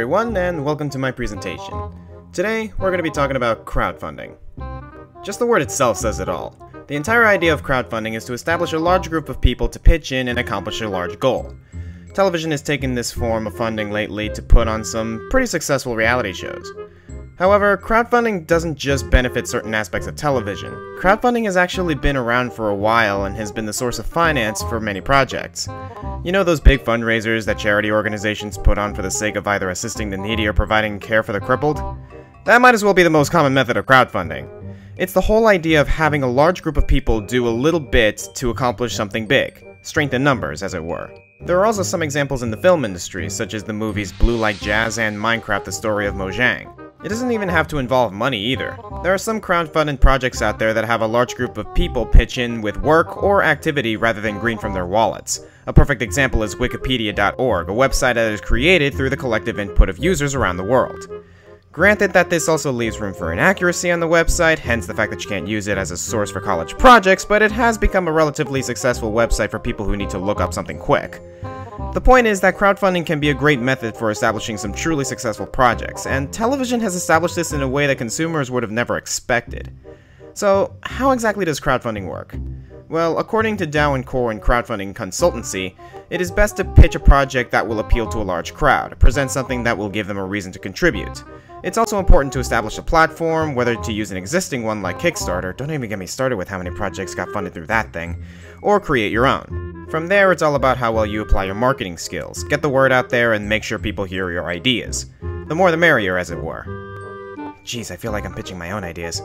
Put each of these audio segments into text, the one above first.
everyone, and welcome to my presentation. Today, we're going to be talking about crowdfunding. Just the word itself says it all. The entire idea of crowdfunding is to establish a large group of people to pitch in and accomplish a large goal. Television has taken this form of funding lately to put on some pretty successful reality shows. However, crowdfunding doesn't just benefit certain aspects of television. Crowdfunding has actually been around for a while and has been the source of finance for many projects. You know those big fundraisers that charity organizations put on for the sake of either assisting the needy or providing care for the crippled? That might as well be the most common method of crowdfunding. It's the whole idea of having a large group of people do a little bit to accomplish something big. Strength in numbers, as it were. There are also some examples in the film industry, such as the movies Blue Like Jazz and Minecraft: The Story of Mojang. It doesn't even have to involve money either. There are some crowdfunding projects out there that have a large group of people pitch in with work or activity rather than green from their wallets. A perfect example is Wikipedia.org, a website that is created through the collective input of users around the world. Granted that this also leaves room for inaccuracy on the website, hence the fact that you can't use it as a source for college projects, but it has become a relatively successful website for people who need to look up something quick. The point is that crowdfunding can be a great method for establishing some truly successful projects, and television has established this in a way that consumers would have never expected. So, how exactly does crowdfunding work? Well, according to Dow & Corn Crowdfunding Consultancy, it is best to pitch a project that will appeal to a large crowd, present something that will give them a reason to contribute. It's also important to establish a platform, whether to use an existing one like Kickstarter, don't even get me started with how many projects got funded through that thing, or create your own. From there, it's all about how well you apply your marketing skills, get the word out there, and make sure people hear your ideas. The more the merrier, as it were. Jeez, I feel like I'm pitching my own ideas.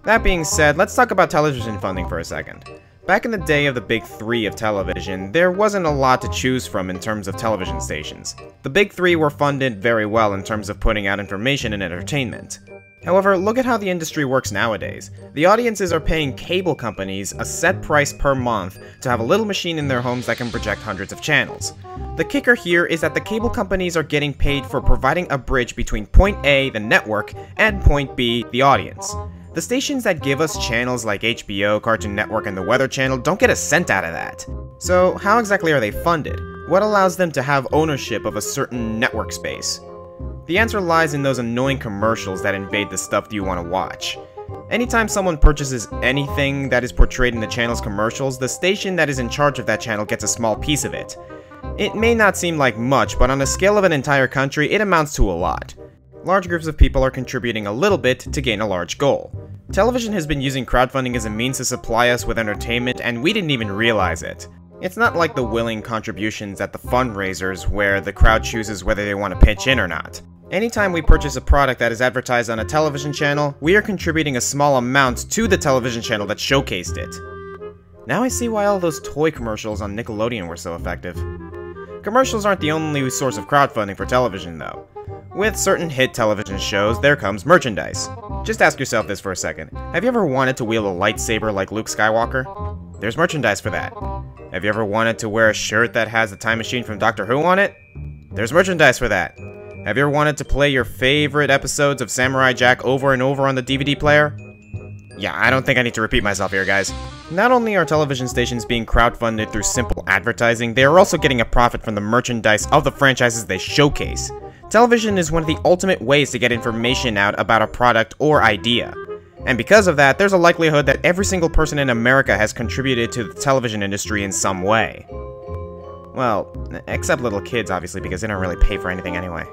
That being said, let's talk about television funding for a second. Back in the day of the big three of television, there wasn't a lot to choose from in terms of television stations. The big three were funded very well in terms of putting out information and entertainment. However, look at how the industry works nowadays. The audiences are paying cable companies a set price per month to have a little machine in their homes that can project hundreds of channels. The kicker here is that the cable companies are getting paid for providing a bridge between point A, the network, and point B, the audience. The stations that give us channels like HBO, Cartoon Network, and the Weather Channel don't get a cent out of that. So how exactly are they funded? What allows them to have ownership of a certain network space? The answer lies in those annoying commercials that invade the stuff you want to watch. Anytime someone purchases anything that is portrayed in the channel's commercials, the station that is in charge of that channel gets a small piece of it. It may not seem like much, but on a scale of an entire country, it amounts to a lot. Large groups of people are contributing a little bit to gain a large goal. Television has been using crowdfunding as a means to supply us with entertainment, and we didn't even realize it. It's not like the willing contributions at the fundraisers where the crowd chooses whether they want to pitch in or not. Anytime we purchase a product that is advertised on a television channel, we are contributing a small amount to the television channel that showcased it. Now I see why all those toy commercials on Nickelodeon were so effective. Commercials aren't the only source of crowdfunding for television though. With certain hit television shows, there comes merchandise. Just ask yourself this for a second. Have you ever wanted to wield a lightsaber like Luke Skywalker? There's merchandise for that. Have you ever wanted to wear a shirt that has the time machine from Doctor Who on it? There's merchandise for that. Have you ever wanted to play your favorite episodes of Samurai Jack over and over on the DVD player? Yeah, I don't think I need to repeat myself here, guys. Not only are television stations being crowdfunded through simple advertising, they are also getting a profit from the merchandise of the franchises they showcase. Television is one of the ultimate ways to get information out about a product or idea. And because of that, there's a likelihood that every single person in America has contributed to the television industry in some way. Well, except little kids, obviously, because they don't really pay for anything anyway.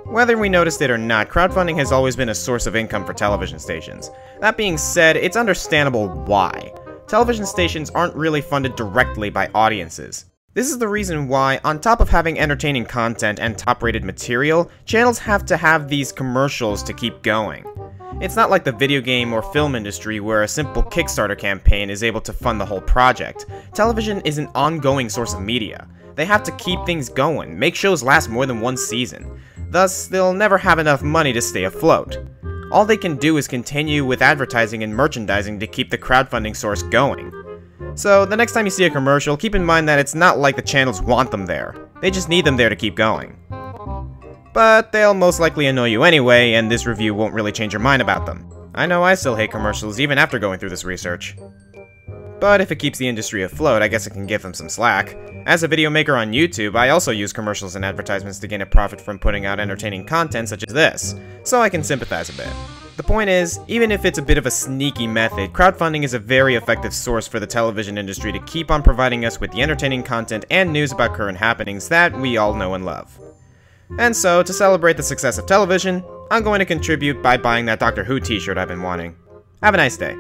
Whether we noticed it or not, crowdfunding has always been a source of income for television stations. That being said, it's understandable why. Television stations aren't really funded directly by audiences. This is the reason why, on top of having entertaining content and top-rated material, channels have to have these commercials to keep going. It's not like the video game or film industry where a simple Kickstarter campaign is able to fund the whole project. Television is an ongoing source of media. They have to keep things going, make shows last more than one season. Thus, they'll never have enough money to stay afloat. All they can do is continue with advertising and merchandising to keep the crowdfunding source going. So, the next time you see a commercial, keep in mind that it's not like the channels want them there. They just need them there to keep going. But they'll most likely annoy you anyway, and this review won't really change your mind about them. I know I still hate commercials even after going through this research. But if it keeps the industry afloat, I guess it can give them some slack. As a video maker on YouTube, I also use commercials and advertisements to gain a profit from putting out entertaining content such as this, so I can sympathize a bit. The point is, even if it's a bit of a sneaky method, crowdfunding is a very effective source for the television industry to keep on providing us with the entertaining content and news about current happenings that we all know and love. And so, to celebrate the success of television, I'm going to contribute by buying that Doctor Who t-shirt I've been wanting. Have a nice day.